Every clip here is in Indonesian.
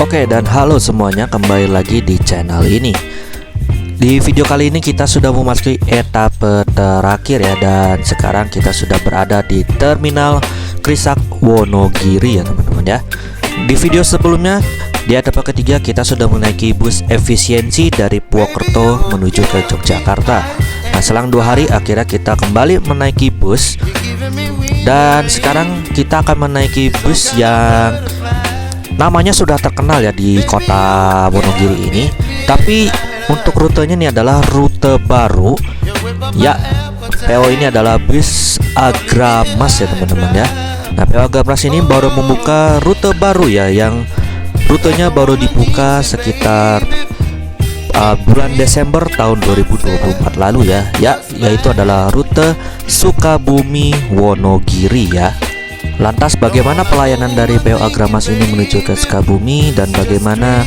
Oke, dan halo semuanya, kembali lagi di channel ini. Di video kali ini kita sudah memasuki etape terakhir ya, dan sekarang kita sudah berada di Terminal Krisak Wonogiri ya teman-teman ya. Di video sebelumnya, di etape ketiga kita sudah menaiki bus efisiensi dari Purwokerto menuju ke Yogyakarta. Nah, selang 2 hari akhirnya kita kembali menaiki bus, dan sekarang kita akan menaiki bus yang namanya sudah terkenal ya di kota Wonogiri ini. Tapi untuk rutenya ini adalah rute baru ya. PO ini adalah bus Agramas ya teman-teman ya. Nah, PO Agramas ini baru membuka rute baru ya, yang rutenya baru dibuka sekitar bulan Desember tahun 2024 lalu ya, yaitu adalah rute Sukabumi Wonogiri ya. Lantas bagaimana pelayanan dari PO Agramas ini menuju ke Sukabumi, dan bagaimana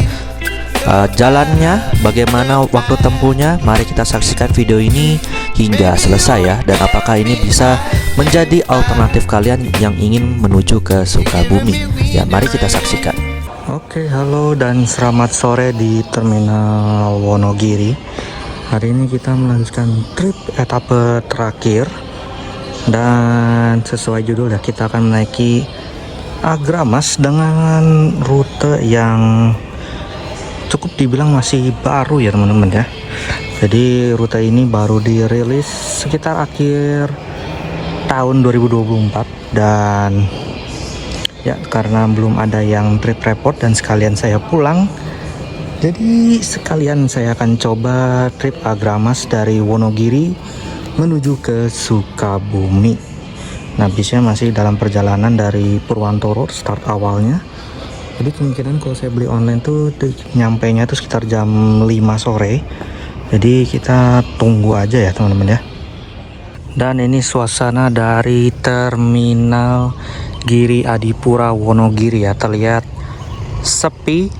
jalannya, bagaimana waktu tempuhnya? Mari kita saksikan video ini hingga selesai ya, dan apakah ini bisa menjadi alternatif kalian yang ingin menuju ke Sukabumi ya. Mari kita saksikan. Oke, halo dan selamat sore di Terminal Wonogiri. Hari ini kita melanjutkan trip etape terakhir, dan sesuai judul ya, kita akan menaiki Agramas dengan rute yang cukup dibilang masih baru ya teman-teman ya. Jadi rute ini baru dirilis sekitar akhir tahun 2024, dan ya karena belum ada yang trip report dan sekalian saya pulang, jadi sekalian saya akan coba trip Agramas dari Wonogiri menuju ke Sukabumi. Nah, bisnya masih dalam perjalanan dari Purwantoro start awalnya. Jadi kemungkinan kalau saya beli online tuh nyampainya tuh sekitar jam 5 sore. Jadi kita tunggu aja ya teman-teman ya. Dan ini suasana dari Terminal Giri Adipura Wonogiri ya. Terlihat sepi,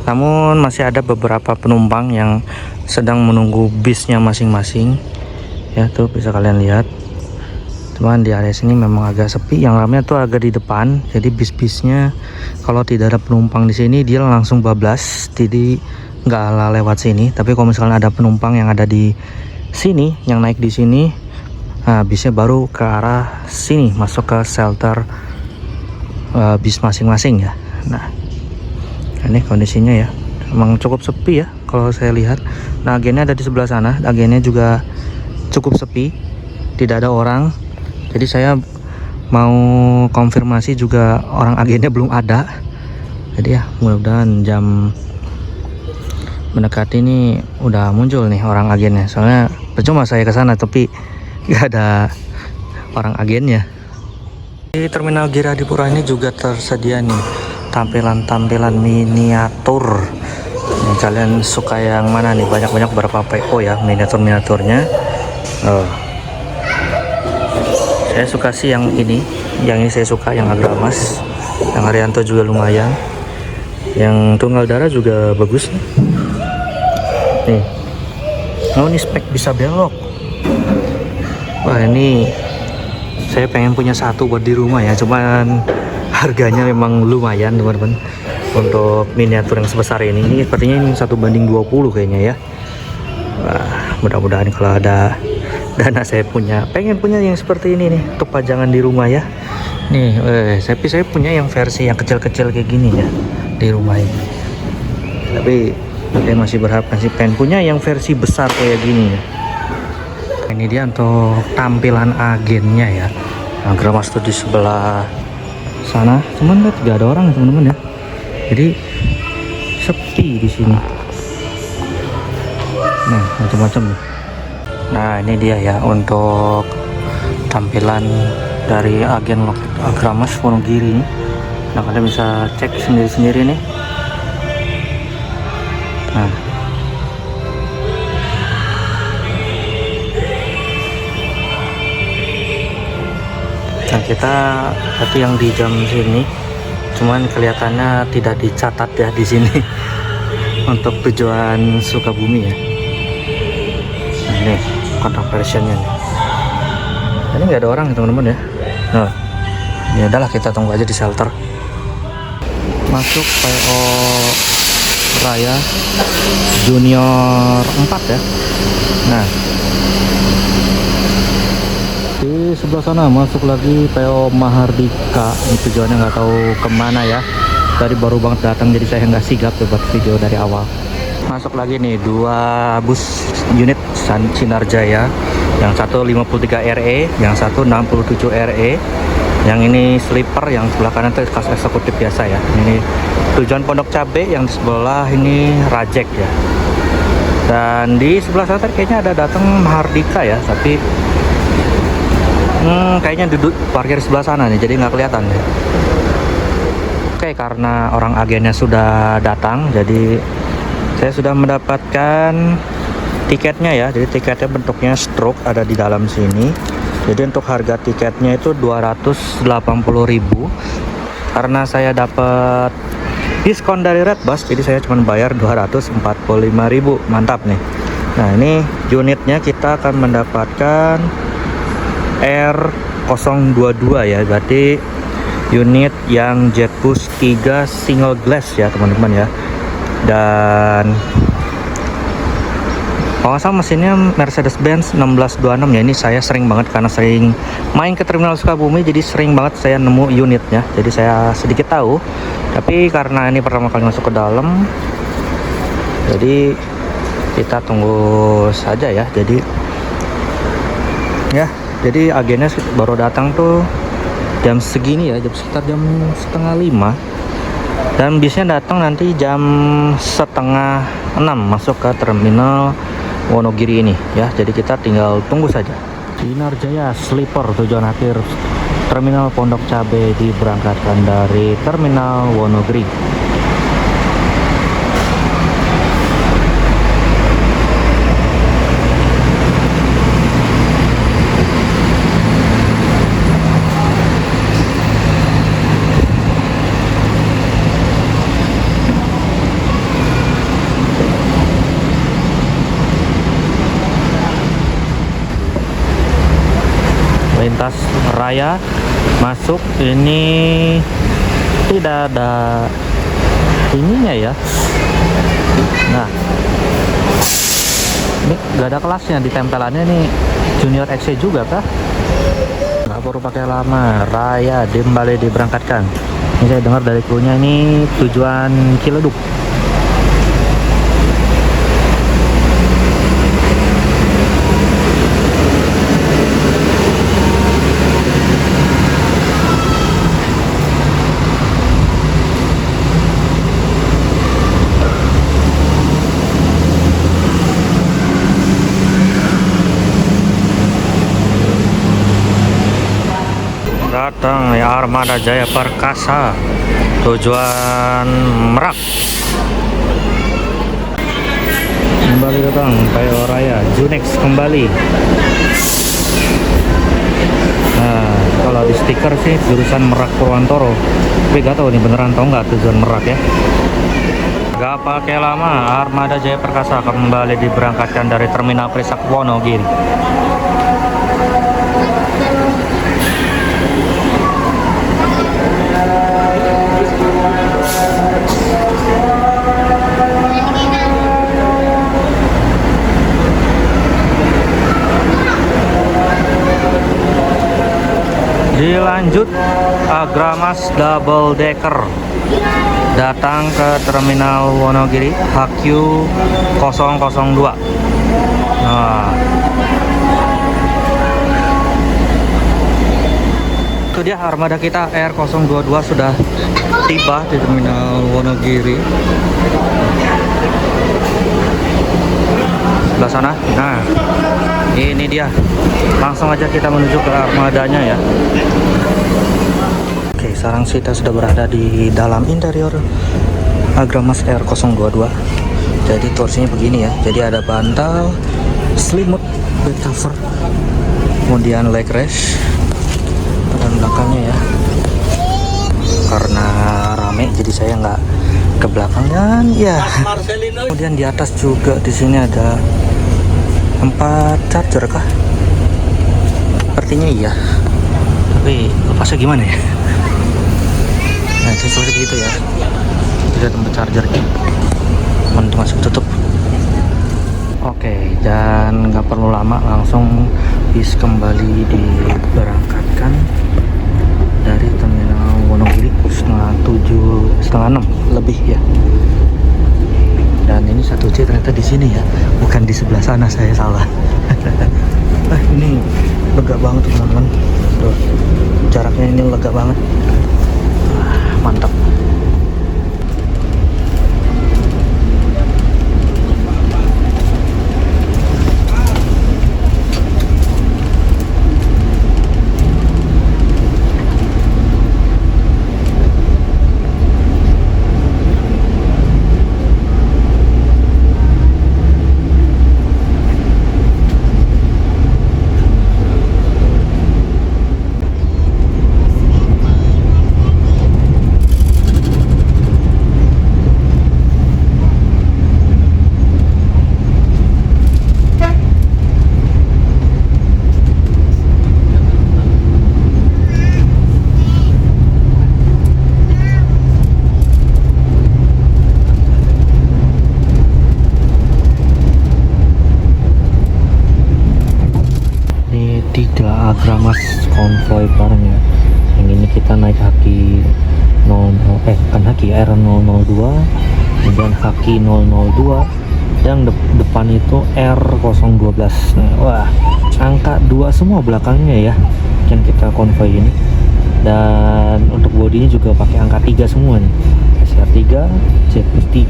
namun masih ada beberapa penumpang yang sedang menunggu bisnya masing-masing. Ya tuh bisa kalian lihat. Cuman di area sini memang agak sepi, yang ramai tuh agak di depan. Jadi bis-bisnya kalau tidak ada penumpang di sini dia langsung bablas, jadi nggak lewat sini. Tapi kalau misalnya ada penumpang yang ada di sini, yang naik di sini, nah bisnya baru ke arah sini, masuk ke shelter bis masing-masing ya. Nah, ini kondisinya ya, emang cukup sepi ya kalau saya lihat. Nah, agennya ada di sebelah sana, agennya juga cukup sepi, tidak ada orang. Jadi saya mau konfirmasi juga, orang agennya belum ada. Jadi ya mudah-mudahan jam mendekati ini udah muncul nih orang agennya. Soalnya percuma saya ke sana tapi nggak ada orang agennya. Di Terminal Giri Adipura ini juga tersedia nih tampilan-tampilan miniatur. Nih, kalian suka yang mana nih? Banyak-banyak berapa PO ya miniatur-miniaturnya. Saya suka sih yang ini saya suka yang Agramas, yang Haryanto juga lumayan, yang Tunggal Darah juga bagus nih. Oh, ini spek bisa belok. Wah, ini saya pengen punya satu buat di rumah ya, cuman harganya memang lumayan teman-teman untuk miniatur yang sebesar ini. Ini sepertinya ini 1:20 kayaknya ya. Wah, mudah-mudahan kalau ada dana saya pengen punya yang seperti ini nih untuk pajangan di rumah ya. Nih, saya punya yang versi yang kecil-kecil kayak gini ya di rumah ini. Tapi saya masih berharap pengen punya yang versi besar kayak gini ya. Ini dia untuk tampilan agennya ya. Nah, Agramas tuh di sebelah sana, cuman lihat gak ada orang ya teman-teman ya. Jadi sepi di sini. Nah, macam-macam nih. Nah, ini dia ya untuk tampilan dari agen loket Agramas Wonogiri. Nah, kalian bisa cek sendiri-sendiri nih. Nah, kita tapi yang di jam sini, cuman kelihatannya tidak dicatat ya di sini untuk tujuan Sukabumi ya. Nah, ini kontak versionnya nih. Ini nggak ada orang teman-teman ya. Nah, ya udahlah, kita tunggu aja di shelter. masuk PO Raya Junior 4 ya. Nah, di sebelah sana masuk lagi PO Mahardika. Ini tujuannya nggak tahu kemana ya. Tadi baru banget datang jadi saya nggak sigap buat video dari awal. Masuk lagi nih 2 bus unit Sinar Jaya. Yang satu 53 RE, yang satu 67 RE. Yang ini sleeper, yang sebelah kanan itu kelas eksekutif biasa ya. Ini tujuan Pondok Cabe, yang di sebelah ini Rajek ya. Dan di sebelah sana kayaknya ada datang Mahardika ya, tapi kayaknya duduk parkir sebelah sana nih, jadi nggak kelihatan ya. Oke, karena orang agennya sudah datang, jadi saya sudah mendapatkan tiketnya ya. Jadi tiketnya bentuknya stroke, ada di dalam sini. Jadi untuk harga tiketnya itu 280.000. Karena saya dapat diskon dari Redbus, jadi saya cuma bayar 245.000. Mantap nih. Nah, ini unitnya kita akan mendapatkan R022 ya. Berarti unit yang Jetbus 3 single glass ya teman-teman ya. Dan kalau nggak salah mesinnya Mercedes-Benz 1626 ya. Ini saya sering banget karena sering main ke Terminal Sukabumi, jadi sering banget saya nemu unitnya. Jadi saya sedikit tahu. Tapi karena ini pertama kali masuk ke dalam, jadi kita tunggu saja ya. Jadi agennya baru datang tuh jam segini ya, sekitar jam 4:30. Dan bisnya datang nanti jam 5:30 masuk ke Terminal Wonogiri ini ya. Jadi kita tinggal tunggu saja. Sinar Jaya sleeper tujuan akhir Terminal Pondok Cabe diberangkatkan dari Terminal Wonogiri. Lintas raya masuk, ini tidak ada ininya ya. Nah, ini gak ada kelasnya, di tempelannya nih Junior XC juga kah? Nggak perlu pakai lama, raya kembali diberangkatkan. Ini saya dengar dari krunya ini tujuan Ciledug. Datang ya Armada Jaya Perkasa tujuan Merak. Kembali datang PO Raya Junex kembali. Nah, kalau di stiker sih jurusan Merak Purwantoro, tapi gak tahu nih beneran atau nggak tujuan Merak ya. Gak pakai lama, Armada Jaya Perkasa kembali diberangkatkan dari Terminal Prisak Wonogiri. Dilanjut Agramas Double Decker datang ke Terminal Wonogiri HQ 002. Nah, itu dia armada kita R022 sudah tiba di Terminal Wonogiri. Sebelah sana. Nah, ini dia. Langsung aja kita menuju ke armadanya ya. Oke, sekarang kita sudah berada di dalam interior Agramas R022. Jadi torsinya begini ya. Jadi ada bantal, selimut, bed cover, kemudian leg rest, dan belakangnya ya. Karena rame, jadi saya nggak ke belakang dan ya. Kemudian di atas juga di sini ada 4 charger kah? Sepertinya iya. Tapi lepasnya gimana ya? Nah, seperti itu ya. Tidak tempat chargernya. Untuk masuk tutup. Oke, dan nggak perlu lama, langsung bis kembali diberangkatkan dari terminal Wonogiri setengah 6 lebih ya. Dan ini 1C ternyata di sini ya, bukan di sebelah sana, saya salah. Ini lega banget teman-teman. Tuh, jaraknya ini lega banget. Mantap. Agramas konvoy bareng ya. Yang ini kita naik Haki 00 bukan Haki R002, kemudian Haki 002, yang depan itu R012. Nah, wah, angka 2 semua belakangnya ya yang kita konvoy ini. Dan untuk bodinya juga pakai angka 3 semua nih. SR3, Z3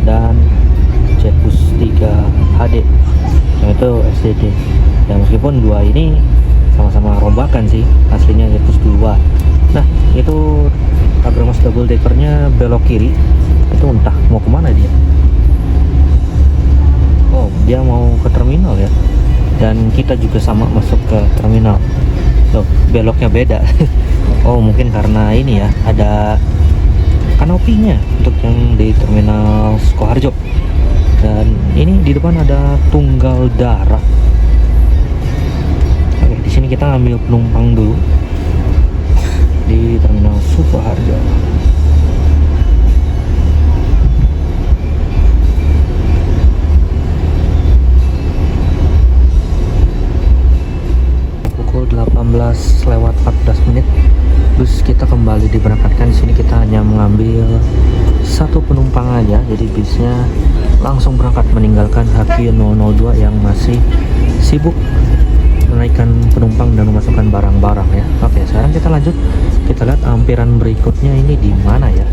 dan Z3 HD. Yang itu SDD. Ya meskipun dua ini sama-sama rombakan sih, aslinya Z2. Nah, itu Agramas double deckernya belok kiri. Itu entah mau kemana dia. Oh, dia mau ke terminal ya. Dan kita juga sama masuk ke terminal. Loh, beloknya beda. Oh, mungkin karena ini ya, ada kanopinya untuk yang di terminal Sukoharjo. Dan ini di depan ada Tunggal Darah. Oke, di sini kita ambil penumpang dulu di terminal Sukoharjo. Pukul 18:14 bus kita kembali diberangkatkan. Di sini kita hanya mengambil satu penumpang aja, jadi bisnya langsung berangkat meninggalkan Haki 002 yang masih sibuk menaikkan penumpang dan memasukkan barang-barang ya. Oke, sekarang kita lanjut, kita lihat ampiran berikutnya ini di mana ya.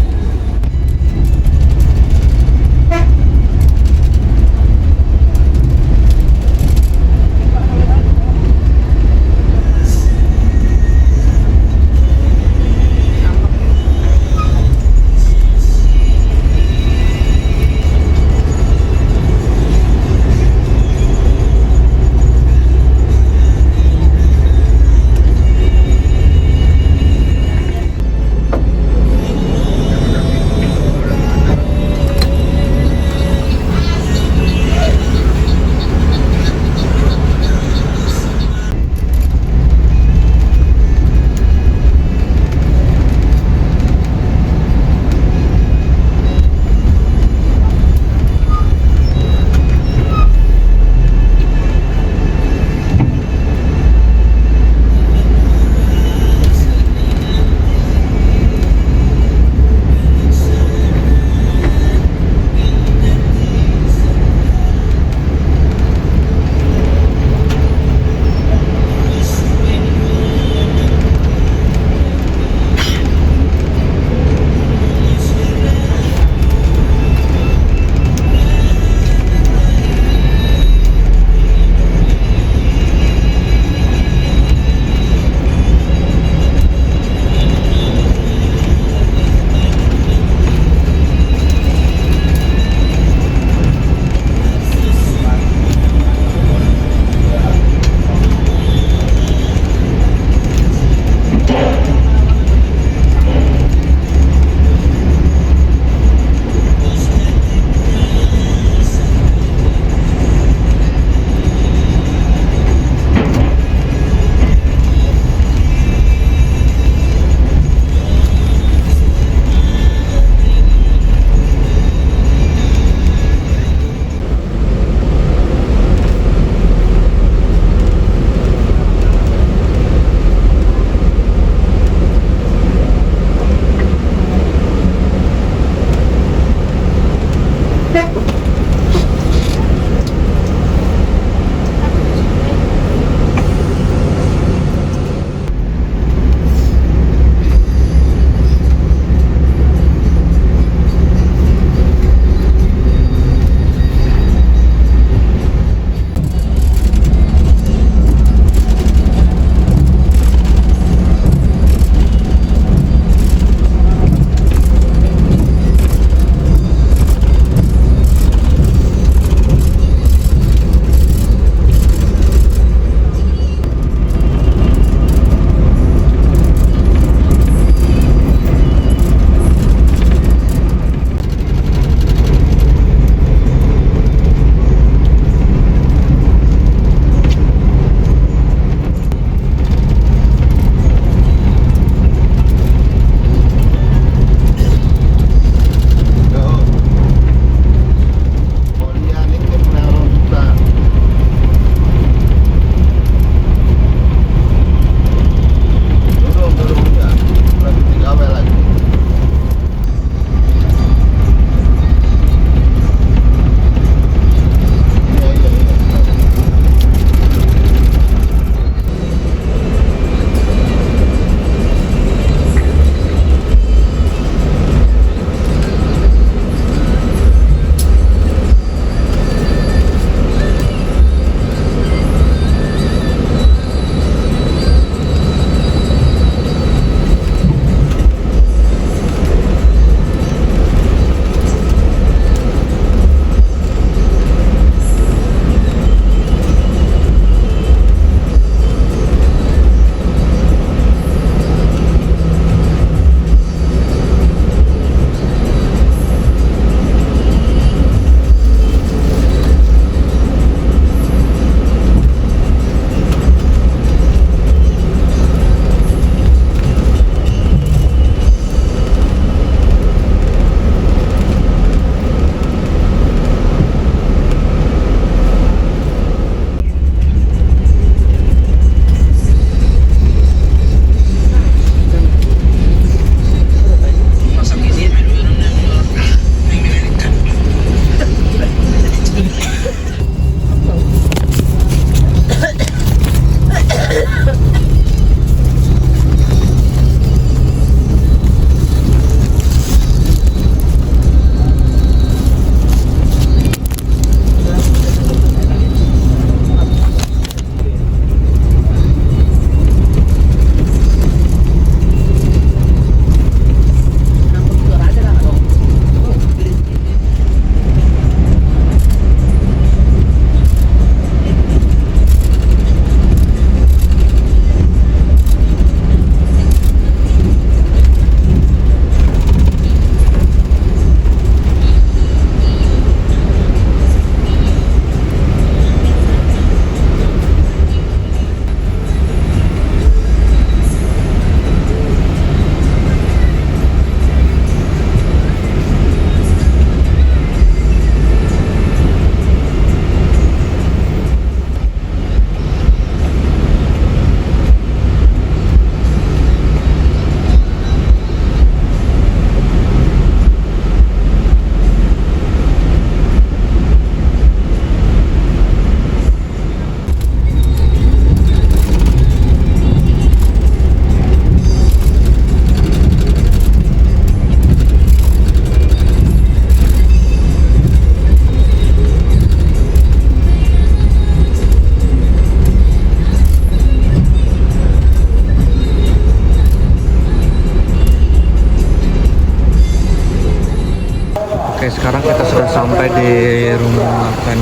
sekarang kita sudah sampai di rumah makan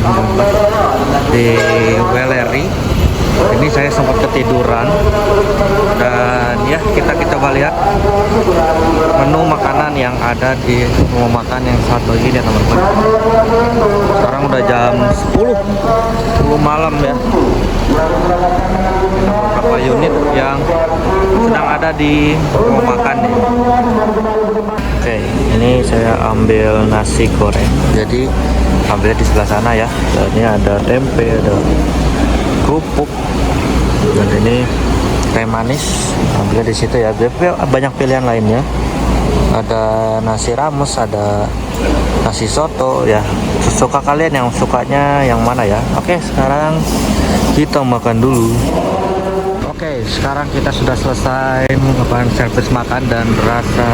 di Weleri. Ini saya sempat ketiduran dan ya kita coba lihat menu makanan yang ada di rumah makan yang satu ini ya teman-teman. Sekarang udah jam 10 malam ya. Beberapa unit yang sedang ada di rumah makan ini. Oke, ini saya ambil nasi goreng. Jadi ambilnya di sebelah sana ya. Dan ini ada tempe, ada kerupuk, dan ini teh manis. Ambilnya di situ ya. Banyak pilihan lainnya. Ada nasi rames, ada nasi soto ya. Suka kalian yang sukanya yang mana ya? Oke, sekarang kita makan dulu. Oke, sekarang kita sudah selesai melakukan servis makan dan rasa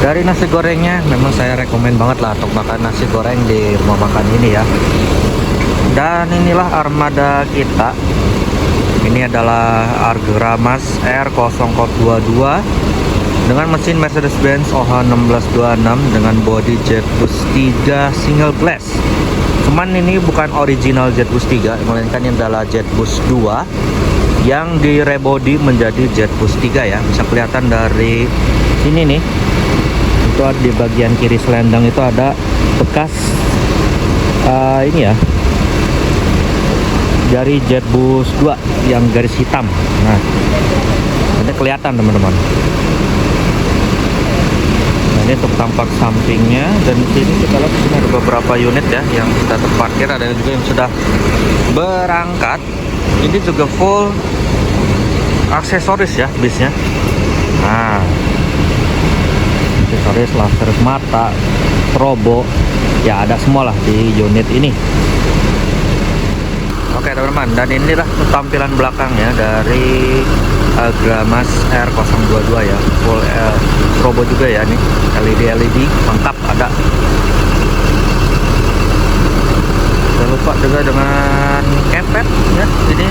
dari nasi gorengnya memang saya rekomen banget lah untuk makan nasi goreng di rumah makan ini ya. Dan inilah armada kita. Ini adalah Argramas R0022 dengan mesin Mercedes-Benz OH1626 dengan bodi Jetbus 3 single glass. Cuman ini bukan original Jetbus 3, melainkan ini adalah Jetbus 2 yang direbody menjadi Jetbus 3 ya. Bisa kelihatan dari sini nih. Itu di bagian kiri selendang itu ada bekas ini ya, dari Jetbus 2 yang garis hitam. Nah, ini kelihatan teman-teman. Nah, ini untuk tampak sampingnya, dan di sini kita lihat sini ada beberapa unit ya yang sudah terparkir, ada juga yang sudah berangkat. Ini juga full aksesoris ya bisnya. Nah, aksesoris, laser mata, strobo, ya ada semua lah di unit ini. Oke teman-teman, dan inilah tampilan belakangnya dari Gramas R022 ya. Full strobo juga ya nih, LED lengkap ada. Jangan lupa juga dengan kepet ya, ini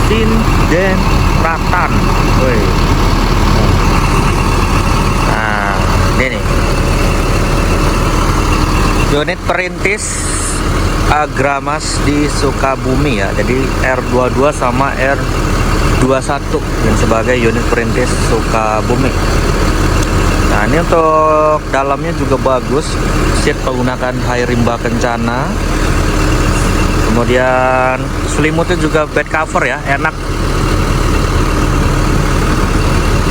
sinden ratan. Woi. Nah, ini nih unit perintis Gramas di Sukabumi ya. Jadi R22 sama R21 yang sebagai unit perintis Sukabumi. Nah, ini untuk dalamnya juga bagus. Seat menggunakan high rimba kencana. Kemudian selimutnya juga bed cover ya, enak.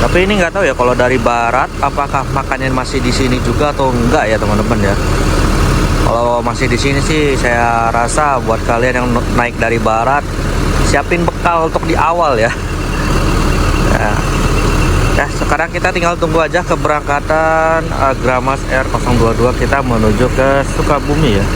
Tapi ini nggak tahu ya kalau dari barat apakah makannya masih di sini juga atau enggak ya teman-teman ya. Kalau masih di sini sih saya rasa buat kalian yang naik dari barat siapin bekal untuk di awal ya. Nah, sekarang kita tinggal tunggu aja keberangkatan Gramas R022 kita menuju ke Sukabumi ya.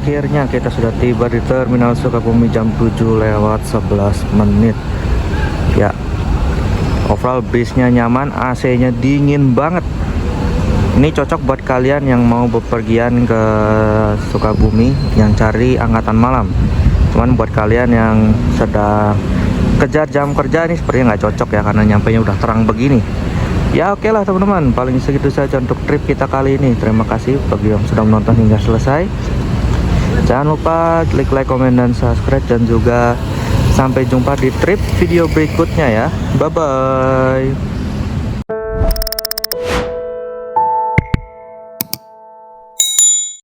akhirnya kita sudah tiba di Terminal Sukabumi jam 7:11 ya. Overall bisnya nyaman, AC-nya dingin banget. Ini cocok buat kalian yang mau bepergian ke Sukabumi yang cari angkatan malam. Cuman buat kalian yang sedang kejar jam kerja ini sepertinya nggak cocok ya, karena nyampenya udah terang begini. Ya oke lah teman-teman, paling segitu saja untuk trip kita kali ini. Terima kasih bagi yang sudah menonton hingga selesai. Jangan lupa klik like, komen, dan subscribe. Dan juga sampai jumpa di trip video berikutnya ya. Bye-bye.